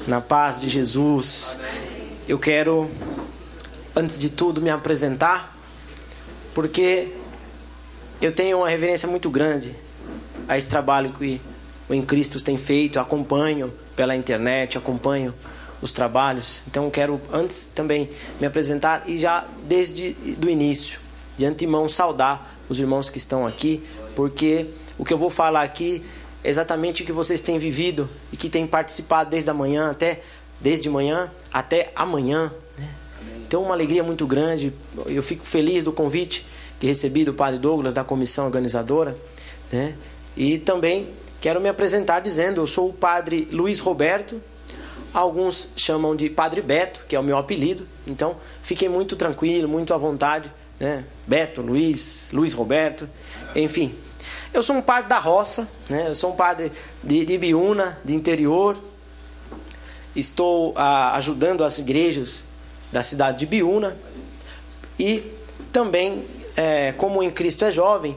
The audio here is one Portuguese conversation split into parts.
Na paz de Jesus. Eu quero, antes de tudo, me apresentar, porque eu tenho uma reverência muito grande a esse trabalho que o Em Cristo tem feito. Acompanho pela internet, acompanho os trabalhos. Então eu quero antes também me apresentar e já desde o início, de antemão, saudar os irmãos que estão aqui, porque o que eu vou falar aqui é exatamente o que vocês têm vivido e que têm participado desde manhã até amanhã, né? Então uma alegria muito grande. Eu fico feliz do convite que recebi do Padre Douglas, da comissão organizadora, né? E também quero me apresentar dizendo: eu sou o Padre Luiz Roberto. Alguns chamam de Padre Beto, que é o meu apelido. Então fiquem muito tranquilo, muito à vontade, né? Beto, Luiz Roberto, enfim. Eu sou um padre da roça, né? Eu sou um padre de Biúna, de interior. Estou ajudando as igrejas da cidade de Biúna. E também, como Em Cristo é jovem,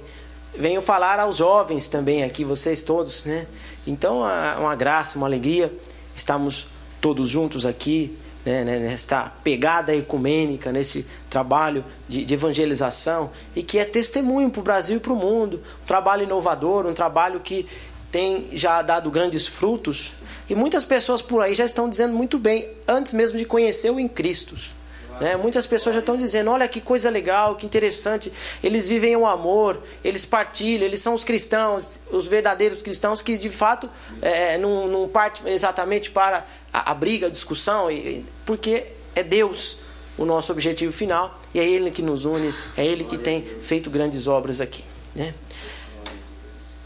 venho falar aos jovens também aqui, vocês todos, né? Então é uma graça, uma alegria. Estamos todos juntos aqui, né, nesta pegada ecumênica, nesse trabalho de evangelização, e que é testemunho para o Brasil e para o mundo. Um trabalho inovador, um trabalho que tem já dado grandes frutos, e muitas pessoas por aí já estão dizendo muito bem, antes mesmo de conhecer o Em Cristo, né? Muitas pessoas já estão dizendo: olha que coisa legal, que interessante, eles vivem o amor, eles partilham, eles são os cristãos, os verdadeiros cristãos, que de fato não partem exatamente para a briga, a discussão, porque é Deus o nosso objetivo final, e é Ele que nos une, é Ele que tem feito grandes obras aqui, né?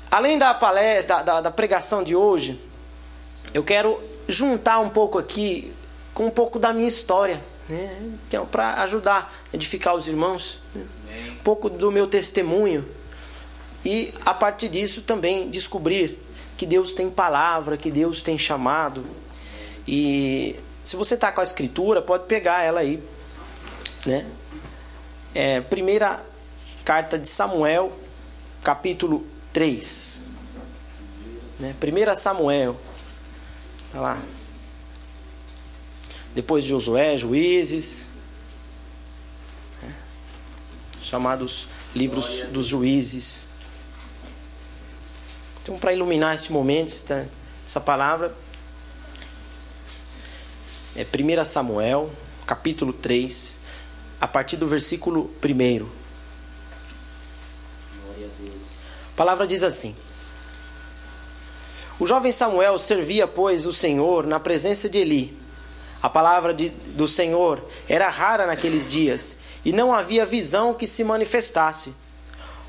Além da palestra, da pregação de hoje, eu quero juntar um pouco aqui com um pouco da minha história, né? Para ajudar a edificar os irmãos, né? Um pouco do meu testemunho, e a partir disso também descobrir que Deus tem palavra, que Deus tem chamado. E se você está com a escritura, pode pegar ela aí, né? Primeira carta de Samuel, capítulo 3, né? 1 Samuel, tá lá. Depois de Josué, Juízes, né? Chamados livros dos juízes. Então, para iluminar este momento, essa palavra é 1 Samuel, capítulo 3, a partir do versículo 1. A palavra diz assim: o jovem Samuel servia, pois, o Senhor na presença de Eli. A palavra do Senhor era rara naqueles dias, e não havia visão que se manifestasse.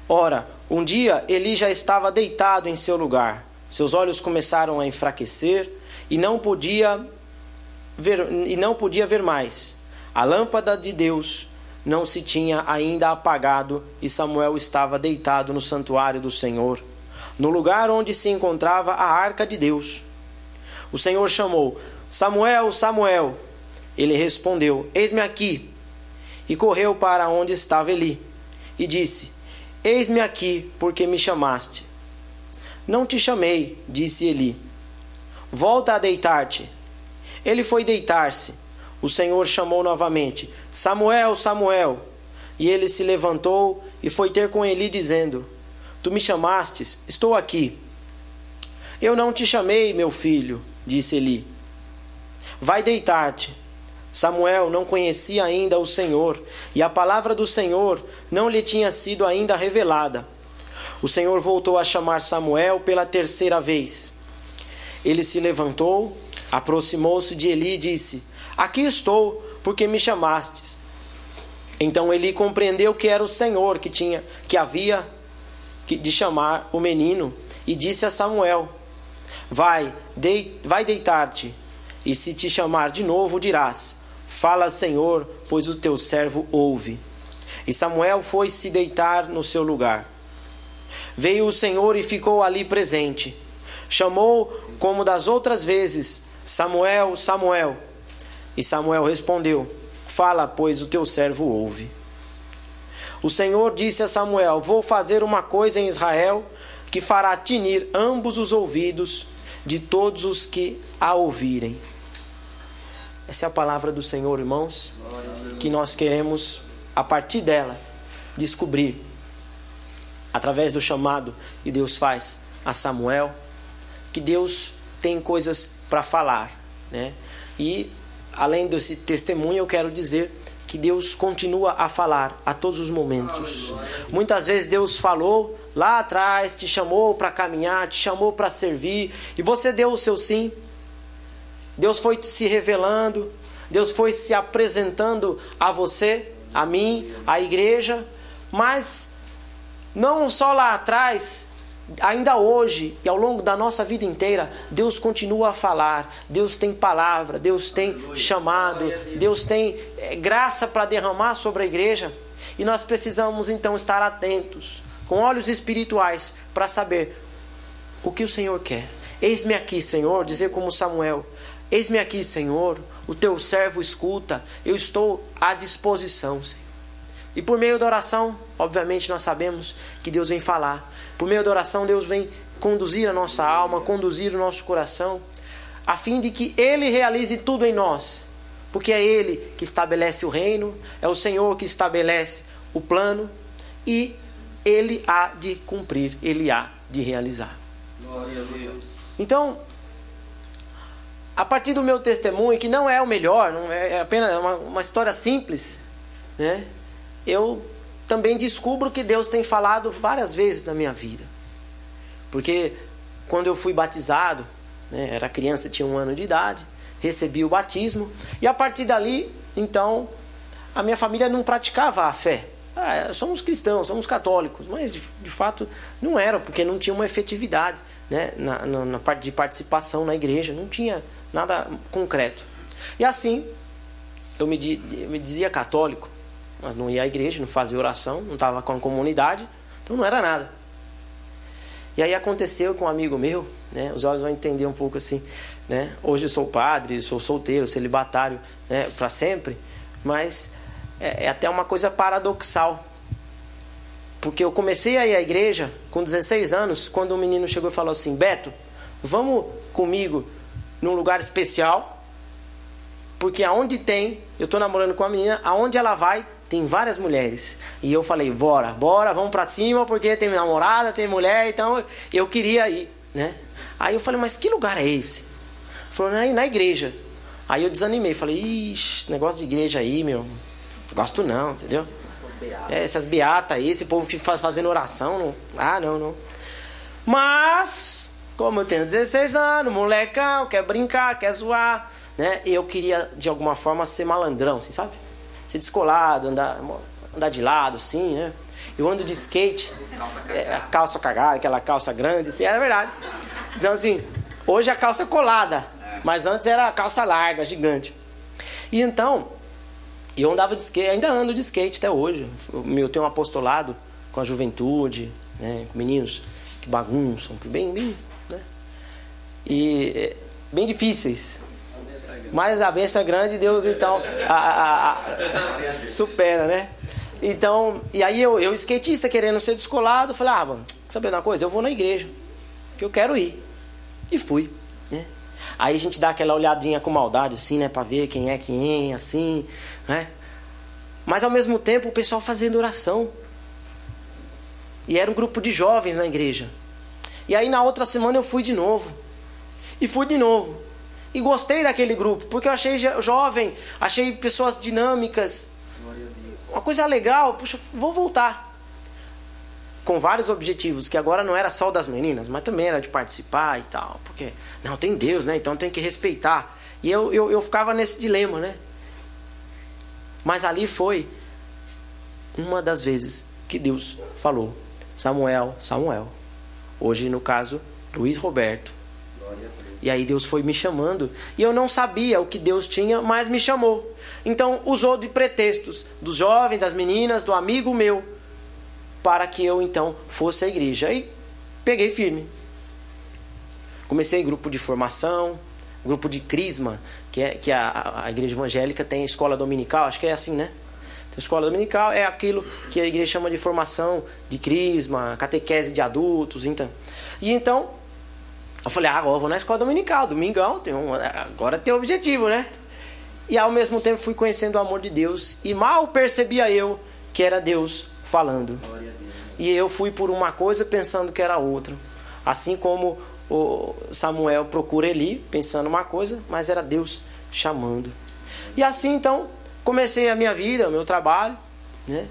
Ora, um dia Eli já estava deitado em seu lugar. Seus olhos começaram a enfraquecer e não podia ver mais. A lâmpada de Deus não se tinha ainda apagado, e Samuel estava deitado no santuário do Senhor, no lugar onde se encontrava a arca de Deus. O Senhor chamou: Samuel, Samuel. Ele respondeu: eis-me aqui. E correu para onde estava Eli e disse: eis-me aqui, porque me chamaste. Não te chamei, disse Eli. Volta a deitar-te. Ele foi deitar-se. O Senhor chamou novamente: Samuel, Samuel. E ele se levantou e foi ter com Eli, dizendo: tu me chamastes, estou aqui. Eu não te chamei, meu filho, disse Eli. Vai deitar-te. Samuel não conhecia ainda o Senhor, e a palavra do Senhor não lhe tinha sido ainda revelada. O Senhor voltou a chamar Samuel pela terceira vez. Ele se levantou, aproximou-se de Eli e disse: aqui estou, porque me chamastes. Então Eli compreendeu que era o Senhor que havia de chamar o menino, e disse a Samuel: vai deitar-te. E se te chamar de novo, dirás: fala, Senhor, pois o teu servo ouve. E Samuel foi se deitar no seu lugar. Veio o Senhor e ficou ali presente. Chamou, como das outras vezes: Samuel, Samuel. E Samuel respondeu: fala, pois o teu servo ouve. O Senhor disse a Samuel: vou fazer uma coisa em Israel que fará tinir ambos os ouvidos de todos os que a ouvirem. Essa é a palavra do Senhor, irmãos, que nós queremos, a partir dela, descobrir, através do chamado que Deus faz a Samuel, que Deus tem coisas para falar, né? E, além desse testemunho, eu quero dizer que Deus continua a falar a todos os momentos. Muitas vezes Deus falou lá atrás, te chamou para caminhar, te chamou para servir, e você deu o seu sim. Deus foi se revelando, Deus foi se apresentando a você, a mim, à igreja, mas não só lá atrás, ainda hoje e ao longo da nossa vida inteira, Deus continua a falar. Deus tem palavra, Deus tem chamado, Deus tem graça para derramar sobre a igreja. E nós precisamos então estar atentos, com olhos espirituais, para saber o que o Senhor quer. Eis-me aqui, Senhor, dizer como Samuel: eis-me aqui, Senhor, o teu servo escuta, eu estou à disposição, Senhor. E por meio da oração, obviamente nós sabemos que Deus vem falar. Por meio da oração, Deus vem conduzir a nossa alma, conduzir o nosso coração, a fim de que Ele realize tudo em nós. Porque é Ele que estabelece o reino, é o Senhor que estabelece o plano, e Ele há de cumprir, Ele há de realizar. Glória a Deus. Então, a partir do meu testemunho, que não é o melhor, não é apenas uma história simples, né? Eu também descubro que Deus tem falado várias vezes na minha vida. Porque quando eu fui batizado, né, era criança, tinha 1 ano de idade, recebi o batismo, e a partir dali, então, a minha família não praticava a fé. Somos cristãos, somos católicos, mas de fato não era, porque não tinha uma efetividade, né, na parte de participação na igreja, não tinha nada concreto. E assim, eu me dizia católico, mas não ia à igreja, não fazia oração, não estava com a comunidade, então não era nada. E aí aconteceu com um amigo meu, né? Os olhos vão entender um pouco assim, né? Hoje eu sou padre, sou solteiro, celibatário, né, para sempre, mas é até uma coisa paradoxal. Porque eu comecei a ir à igreja com 16 anos, quando um menino chegou e falou assim: Beto, vamos comigo num lugar especial, porque aonde tem, eu estou namorando com a menina, aonde ela vai, tem várias mulheres. E eu falei: bora, vamos pra cima, porque tem namorada, tem mulher, então eu queria ir, né? Aí eu falei: mas que lugar é esse? Ele falou: na igreja. Aí eu desanimei, falei: ixi, esse negócio de igreja aí, meu, gosto não, entendeu? Essas beatas aí, esse povo que fazendo oração, não. Mas, como eu tenho 16 anos, molecão, quer brincar, quer zoar, né? E eu queria, de alguma forma, ser malandrão, assim, sabe? Ser descolado, andar de lado, assim, né? Eu ando de skate, calça cagada, aquela calça grande, assim, era verdade. Então, assim, hoje a calça é colada, mas antes era a calça larga, gigante. E então, eu andava de skate, ainda ando de skate até hoje. Eu tenho um apostolado com a juventude, né? Com meninos que bagunçam, que bem, né? E bem difíceis. Mas a bênção é grande, Deus então supera, né? Então, e aí eu skatista querendo ser descolado, falei: mano, quer saber de uma coisa? Eu vou na igreja, que eu quero ir. E fui, né? Aí a gente dá aquela olhadinha com maldade assim, né? Pra ver quem é quem, assim, né? Mas ao mesmo tempo o pessoal fazendo oração. E era um grupo de jovens na igreja. E aí na outra semana eu fui de novo. E fui de novo. E gostei daquele grupo, porque eu achei jovem, achei pessoas dinâmicas, uma coisa legal. Puxa, vou voltar. Com vários objetivos, que agora não era só o das meninas, mas também era de participar e tal. Porque, não, tem Deus, né? Então tem que respeitar. E eu ficava nesse dilema, né? Mas ali foi uma das vezes que Deus falou: Samuel, Samuel. Hoje, no caso, Luiz Roberto. E aí Deus foi me chamando. E eu não sabia o que Deus tinha, mas me chamou. Então usou de pretextos dos jovens, das meninas, do amigo meu, para que eu então fosse à igreja. Aí peguei firme. Comecei grupo de formação, grupo de crisma, que a igreja evangélica tem escola dominical, acho que é assim, né? Então, escola dominical é aquilo que a igreja chama de formação de crisma, catequese de adultos. Então. E então eu falei: agora eu vou na escola dominical, domingão, agora tem objetivo, né? E ao mesmo tempo fui conhecendo o amor de Deus. E mal percebia eu que era Deus falando. E eu fui por uma coisa pensando que era outra. Assim como o Samuel procura Eli, pensando uma coisa, mas era Deus chamando. E assim então comecei a minha vida, o meu trabalho, né?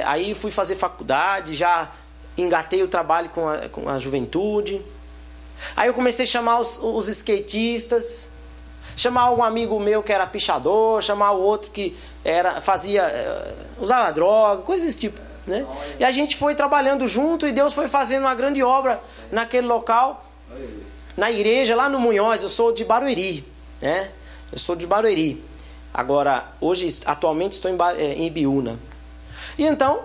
Aí fui fazer faculdade, já engatei o trabalho com a juventude. Aí eu comecei a chamar os skatistas, chamar um amigo meu que era pichador, chamar o outro que usava droga, coisas desse tipo, né? E a gente foi trabalhando junto e Deus foi fazendo uma grande obra naquele local, na igreja lá no Munhoz. Eu sou de Barueri, né? Eu sou de Barueri. Agora, atualmente estou em Ibiúna. E então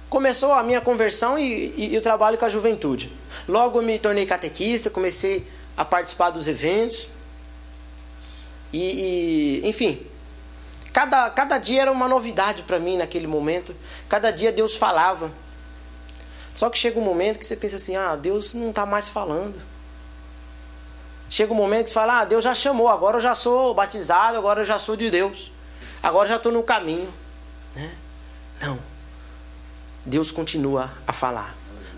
começou a minha conversão e o trabalho com a juventude. Logo eu me tornei catequista, comecei a participar dos eventos. Enfim, cada dia era uma novidade para mim naquele momento. Cada dia Deus falava. Só que chega um momento que você pensa assim, Deus não está mais falando. Chega um momento que você fala, Deus já chamou, agora eu já sou batizado, agora eu já sou de Deus. Agora eu já estou no caminho, né? Não. Deus continua a falar.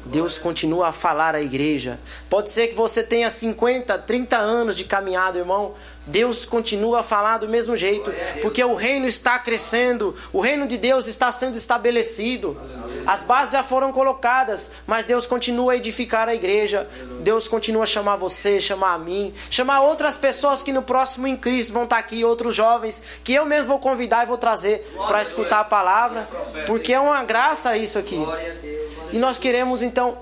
Deus continua a falar à igreja. Pode ser que você tenha 50, 30 anos de caminhada, irmão. Deus continua a falar do mesmo jeito. Porque o reino está crescendo. O reino de Deus está sendo estabelecido. As bases já foram colocadas. Mas Deus continua a edificar a igreja. Deus continua a chamar você, chamar a mim. Chamar outras pessoas que no próximo em Cristo vão estar aqui. Outros jovens que eu mesmo vou convidar e vou trazer para escutar a palavra. Porque é uma graça isso aqui. E nós queremos então,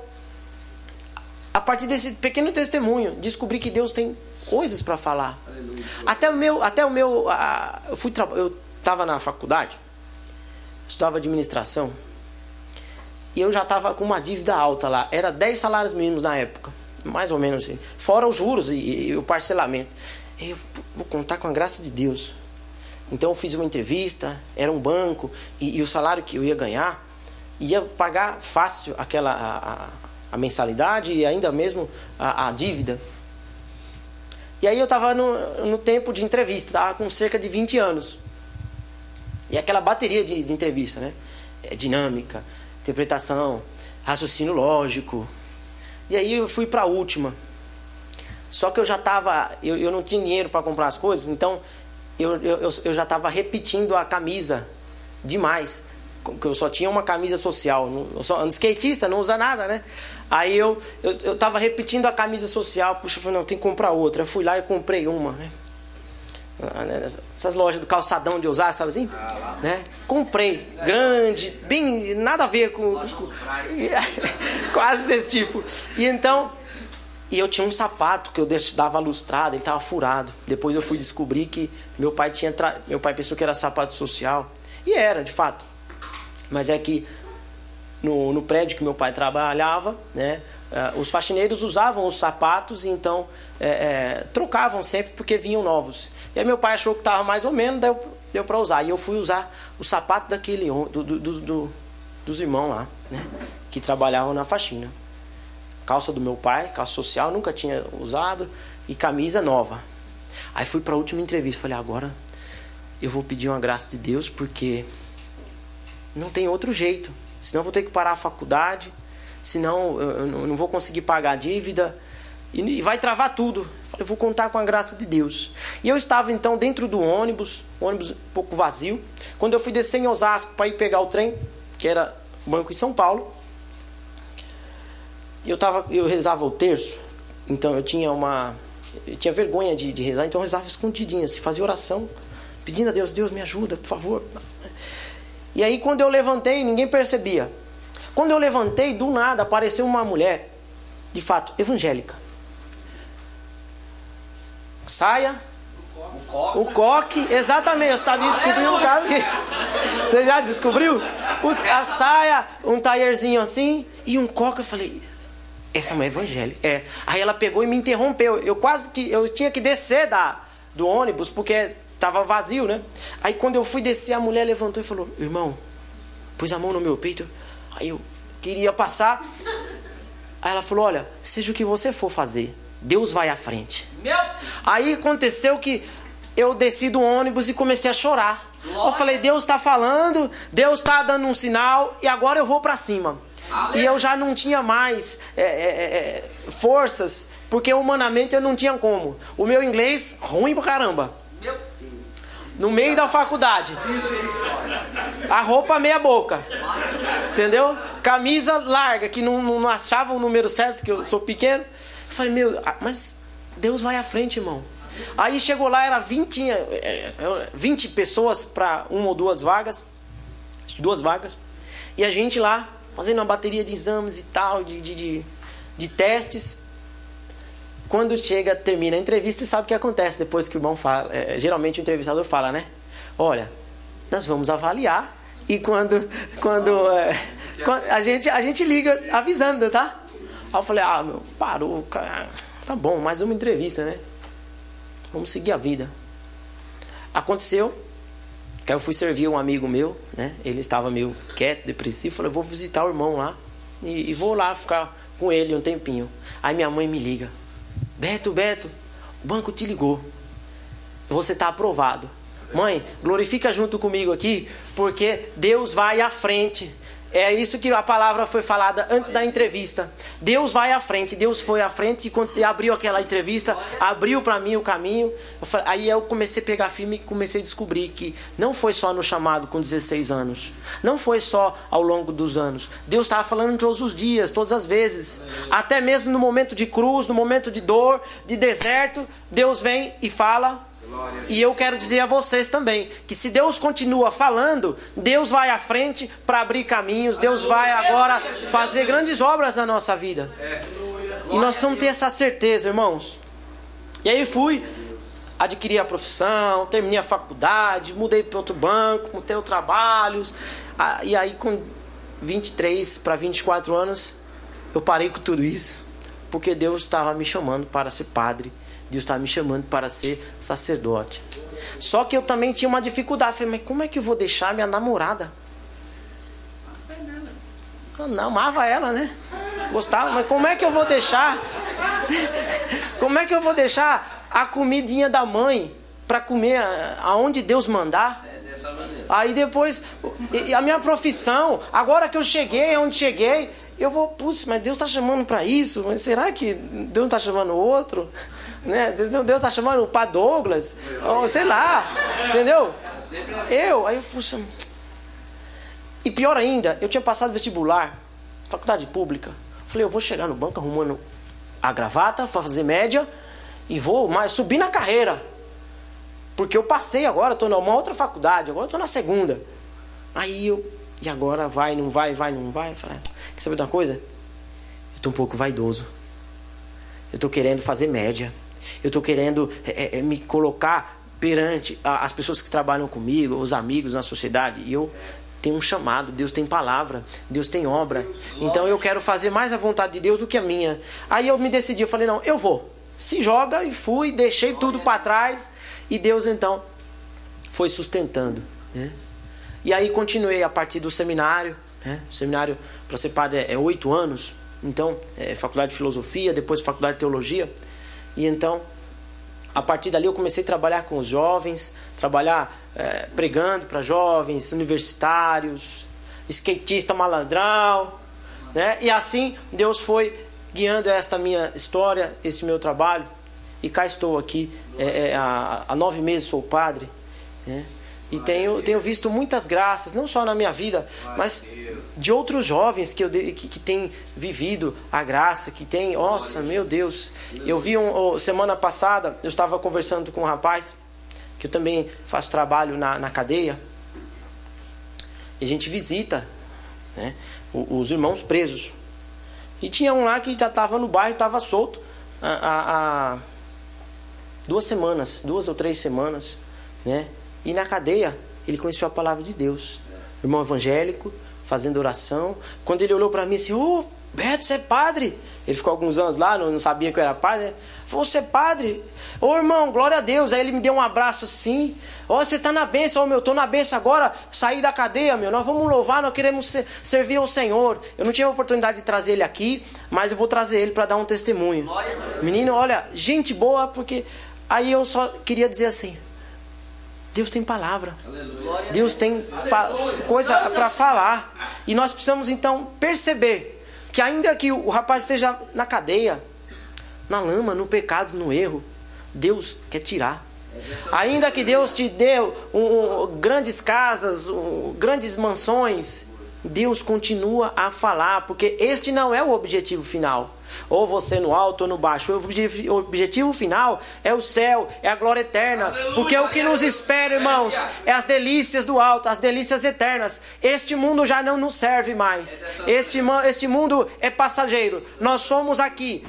a partir desse pequeno testemunho, descobrir que Deus tem coisas para falar. Eu estava na faculdade, estudava administração, e eu já estava com uma dívida alta lá. Era 10 salários mínimos na época, mais ou menos assim, fora os juros e o parcelamento. Eu vou contar com a graça de Deus. Então eu fiz uma entrevista, era um banco, e o salário que eu ia ganhar ia pagar fácil a mensalidade e ainda mesmo a dívida. E aí eu estava no tempo de entrevista, estava com cerca de 20 anos. E aquela bateria de entrevista, né? Dinâmica, interpretação, raciocínio lógico. E aí eu fui para a última. Só que eu já estava... Eu não tinha dinheiro para comprar as coisas, então eu já estava repetindo a camisa demais. Porque eu só tinha uma camisa social. Eu sou skatista, não usa nada, né? Aí eu tava repetindo a camisa social. Puxa, eu falei, não, tem que comprar outra. Eu fui lá e comprei uma, né? Essas lojas do calçadão de usar, sabe assim? Né? Comprei, grande, bem, nada a ver com quase desse tipo. E então, eu tinha um sapato que eu dava lustrado, ele tava furado. Depois eu fui descobrir que meu pai pensou que era sapato social. E era, de fato. Mas é que no prédio que meu pai trabalhava, né, os faxineiros usavam os sapatos e então trocavam sempre porque vinham novos. E aí meu pai achou que estava mais ou menos, deu para usar. E eu fui usar o sapato dos irmãos lá, né, que trabalhavam na faxina. Calça do meu pai, calça social, nunca tinha usado, e camisa nova. Aí fui para a última entrevista, falei, agora eu vou pedir uma graça de Deus porque... não tem outro jeito. Senão eu vou ter que parar a faculdade. Senão eu não vou conseguir pagar a dívida. E vai travar tudo. Eu vou contar com a graça de Deus. E eu estava então dentro do ônibus. O ônibus um pouco vazio. Quando eu fui descer em Osasco para ir pegar o trem, que era o banco em São Paulo. E eu rezava o terço. Então eu tinha vergonha de rezar. Então eu rezava escondidinho assim, fazia oração. Pedindo a Deus, Deus me ajuda, por favor. E aí quando eu levantei, ninguém percebia. Quando eu levantei, do nada, apareceu uma mulher, de fato, evangélica. Saia, o coque, exatamente, eu sabia descobrir um cara que... Você já descobriu? A saia, um taierzinho assim, e um coque, eu falei, essa mulher é evangélica. Aí ela pegou e me interrompeu. Eu tinha que descer do ônibus, porque... tava vazio, né? Aí quando eu fui descer, a mulher levantou e falou, irmão, pôs a mão no meu peito. Aí eu queria passar. Aí ela falou, olha, seja o que você for fazer, Deus vai à frente. Aí aconteceu que eu desci do ônibus e comecei a chorar. Eu falei, Deus está falando, Deus está dando um sinal e agora eu vou para cima. E eu já não tinha mais forças, porque humanamente eu não tinha como. O meu inglês, ruim pra caramba. No meio da faculdade. A roupa meia boca. Entendeu? Camisa larga, que não achava o número certo, que eu sou pequeno. Eu falei, mas Deus vai à frente, irmão. Aí chegou lá, era 20 pessoas para uma ou duas vagas. 2 vagas. E a gente lá, fazendo uma bateria de exames e tal, de testes. Quando termina a entrevista, sabe o que acontece depois que o irmão fala? Geralmente o entrevistador fala, né? Olha, nós vamos avaliar. E quando a gente liga avisando, tá? Aí eu falei, parou, cara. Tá bom, mais uma entrevista, né? Vamos seguir a vida. Aconteceu que eu fui servir um amigo meu, né? Ele estava meio quieto, depressivo. Falei, vou visitar o irmão lá e vou lá ficar com ele um tempinho. Aí minha mãe me liga. Beto, o banco te ligou. Você está aprovado. Mãe, glorifica junto comigo aqui, porque Deus vai à frente. É isso que a palavra foi falada antes da entrevista. Deus vai à frente. Deus foi à frente e abriu aquela entrevista, abriu para mim o caminho. Aí eu comecei a pegar firme e comecei a descobrir que não foi só no chamado com 16 anos. Não foi só ao longo dos anos. Deus estava falando todos os dias, todas as vezes. Até mesmo no momento de cruz, no momento de dor, de deserto, Deus vem e fala. E eu quero dizer a vocês também, que se Deus continua falando, Deus vai à frente para abrir caminhos, Deus vai agora fazer grandes obras na nossa vida. E nós precisamos ter essa certeza, irmãos. E aí fui, adquiri a profissão, terminei a faculdade, mudei para outro banco, mudei os trabalhos. E aí com 23 para 24 anos, eu parei com tudo isso, porque Deus estava me chamando para ser padre. Deus estava me chamando para ser sacerdote. Só que eu também tinha uma dificuldade. Falei, mas como é que eu vou deixar minha namorada? Eu não amava ela, né? Gostava, mas como é que eu vou deixar? Como é que eu vou deixar a comidinha da mãe para comer aonde Deus mandar? Aí depois, a minha profissão, agora que eu cheguei, onde cheguei, eu vou, mas Deus está chamando para isso? Mas será que Deus não está chamando outro? Né? Deus está chamando o Padre Douglas? Ou sei lá, entendeu? Aí puxa. E pior ainda, eu tinha passado vestibular, faculdade pública. Falei, eu vou chegar no banco arrumando a gravata, fazer média e vou subir na carreira. Porque eu passei agora, estou numa outra faculdade, agora estou na segunda. E agora vai, não vai. Falei, quer saber de uma coisa? Eu estou um pouco vaidoso. Eu estou querendo fazer média. Eu estou querendo me colocar perante as pessoas que trabalham comigo, os amigos na sociedade. E eu tenho um chamado, Deus tem palavra, Deus tem obra. Então eu quero fazer mais a vontade de Deus do que a minha. Aí eu me decidi, eu falei, não, eu vou. Se joga, e fui, deixei tudo para trás. E Deus então foi sustentando, né? E aí continuei a partir do seminário, né? O seminário para ser padre é 8 anos. Então, faculdade de filosofia, depois faculdade de teologia. E então, a partir dali eu comecei a trabalhar com os jovens, trabalhar pregando para jovens, universitários, skatista malandrão, né? E assim Deus foi guiando esta minha história, esse meu trabalho. E cá estou aqui, há 9 meses sou padre, né? E tenho visto muitas graças, não só na minha vida, mas de outros jovens que têm vivido a graça, que têm, nossa, meu Deus. Eu vi semana passada, eu estava conversando com um rapaz, que eu também faço trabalho na cadeia, e a gente visita, né, os irmãos presos. E tinha um lá que já estava no bairro, estava solto há 2 ou 3 semanas, né? E na cadeia, ele conheceu a palavra de Deus. Irmão evangélico, fazendo oração. Quando ele olhou para mim assim, Beto, você é padre? Ele ficou alguns anos lá, não sabia que eu era padre. Você é padre? Irmão, glória a Deus. Aí ele me deu um abraço assim. Você está na bênção, eu estou na bênção agora. Saí da cadeia, nós vamos louvar, nós queremos servir ao Senhor. Eu não tive a oportunidade de trazer ele aqui, mas eu vou trazer ele para dar um testemunho. Menino, olha, gente boa, porque... Aí eu só queria dizer assim, Deus tem palavra. Deus tem coisa para falar. E nós precisamos então perceber que ainda que o rapaz esteja na cadeia, na lama, no pecado, no erro, Deus quer tirar. Ainda que Deus te deu grandes casas, grandes mansões, Deus continua a falar, porque este não é o objetivo final. Ou você no alto ou no baixo. O objetivo final é o céu, é a glória eterna. Aleluia, porque o que nos espera, irmãos, é as delícias do alto, as delícias eternas. Este mundo já não nos serve mais. Este mundo é passageiro. Nós somos aqui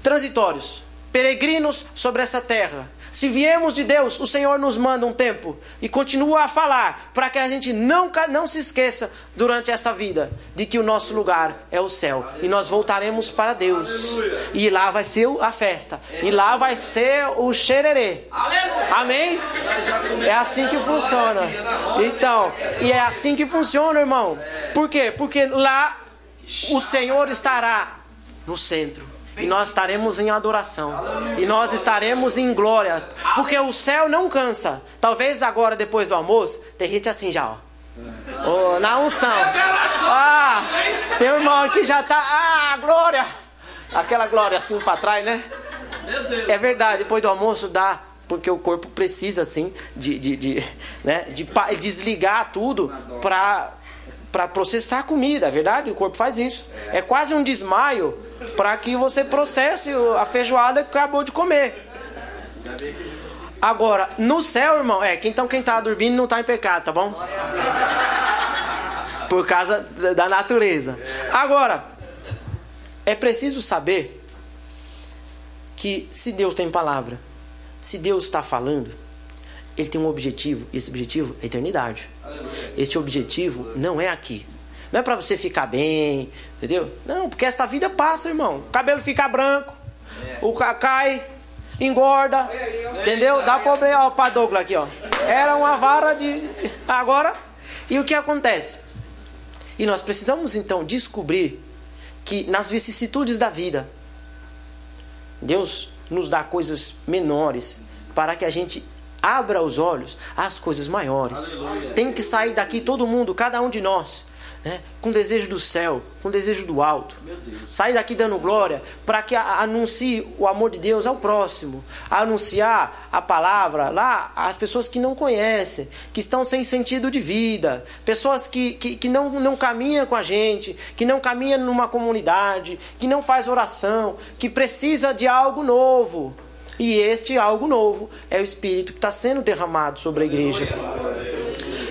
transitórios, peregrinos sobre essa terra. Se viemos de Deus, o Senhor nos manda um tempo e continua a falar para que a gente não se esqueça durante essa vida de que o nosso lugar é o céu. E nós voltaremos para Deus. E lá vai ser a festa. E lá vai ser o xererê. Amém? É assim que funciona. Então, e é assim que funciona, irmão. Por quê? Porque lá o Senhor estará no centro. E nós estaremos em adoração. E nós estaremos em glória. Porque o céu não cansa. Talvez agora, depois do almoço, tem gente assim já, ó. Oh, na unção. Tem um irmão que já tá. Glória. Aquela glória assim para trás, né? É verdade, depois do almoço dá. Porque o corpo precisa assim de desligar tudo para processar a comida. É verdade? O corpo faz isso. É quase um desmaio para que você processe a feijoada que acabou de comer. Agora, no céu, irmão, quem está dormindo não está em pecado, tá bom? Por causa da natureza. Agora, é preciso saber que se Deus tem palavra, se Deus está falando, Ele tem um objetivo. E esse objetivo é a eternidade. Este objetivo não é aqui. Não é para você ficar bem, entendeu? Não, porque esta vida passa, irmão. O cabelo fica branco, o cai, engorda, entendeu? Dá problema, ó, para Douglas aqui, ó. Era uma vara de... Agora, e o que acontece? E nós precisamos, então, descobrir que nas vicissitudes da vida, Deus nos dá coisas menores para que a gente abra os olhos às coisas maiores. Aleluia. Tem que sair daqui todo mundo, cada um de nós, né, com desejo do céu, com desejo do alto. Sair daqui dando glória para que anuncie o amor de Deus ao próximo. Anunciar a palavra lá às pessoas que não conhecem, que estão sem sentido de vida. Pessoas que não caminham com a gente, que não caminham numa comunidade, que não faz oração, que precisa de algo novo. E este algo novo é o Espírito que está sendo derramado sobre a igreja.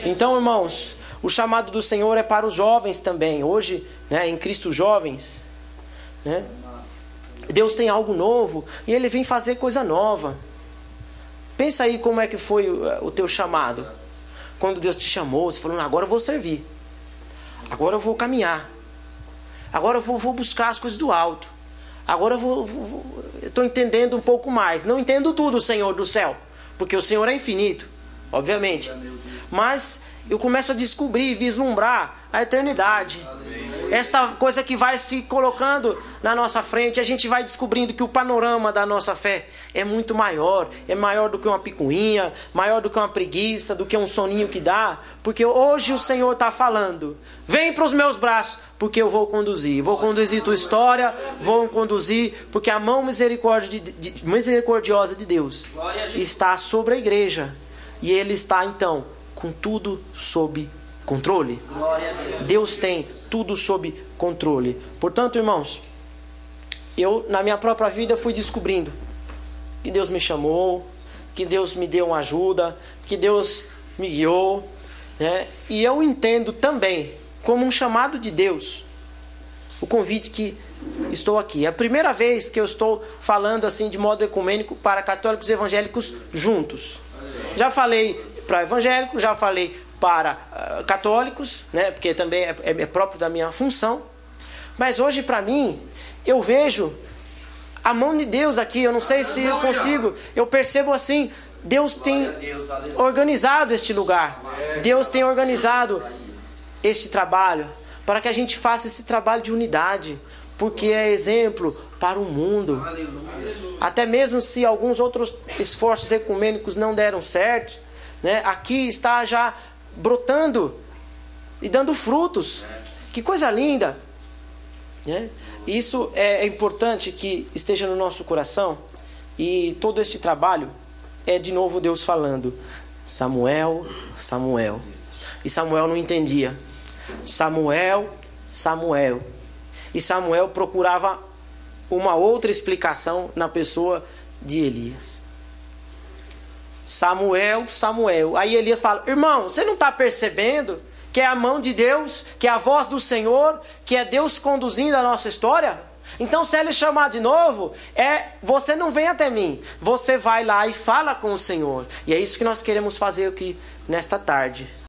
Então, irmãos, o chamado do Senhor é para os jovens também. Hoje, né, em Cristo jovens, né, Deus tem algo novo e Ele vem fazer coisa nova. Pensa aí como é que foi o teu chamado. Quando Deus te chamou, você falou, agora eu vou servir. Agora eu vou caminhar. Agora eu vou buscar as coisas do alto. Agora eu estou entendendo um pouco mais. Não entendo tudo, Senhor do céu, porque o Senhor é infinito, obviamente. Mas eu começo a descobrir, vislumbrar a eternidade. Esta coisa que vai se colocando na nossa frente, a gente vai descobrindo que o panorama da nossa fé é muito maior. É maior do que uma picuinha, maior do que uma preguiça, do que um soninho que dá. Porque hoje o Senhor está falando, vem para os meus braços, porque eu vou conduzir. Vou conduzir tua história, vou conduzir, porque a mão misericordiosa de Deus está sobre a igreja. E Ele está então com tudo sob controle. Deus tem tudo sob controle. Portanto, irmãos, eu na minha própria vida fui descobrindo que Deus me chamou, que Deus me deu uma ajuda, que Deus me guiou, né? E eu entendo também como um chamado de Deus o convite que estou aqui. É a primeira vez que eu estou falando assim de modo ecumênico para católicos e evangélicos juntos. Já falei para evangélicos, já falei para católicos, né, porque também é próprio da minha função. Mas hoje, para mim, eu vejo a mão de Deus aqui. Eu não sei se eu consigo. Eu percebo assim, Deus tem organizado este lugar. Deus tem organizado este trabalho para que a gente faça esse trabalho de unidade, porque é exemplo para o mundo. Até mesmo se alguns outros esforços ecumênicos não deram certo, né? Aqui está já brotando e dando frutos. Que coisa linda, né? Isso é importante que esteja no nosso coração. E todo este trabalho é de novo Deus falando: Samuel, Samuel. E Samuel não entendia. Samuel, Samuel. E Samuel procurava uma outra explicação na pessoa de Elias. Samuel, Samuel. Aí Elias fala: irmão, você não está percebendo que é a mão de Deus, que é a voz do Senhor, que é Deus conduzindo a nossa história? Então, se ele chamar de novo, você não vem até mim, você vai lá e fala com o Senhor. E é isso que nós queremos fazer aqui nesta tarde.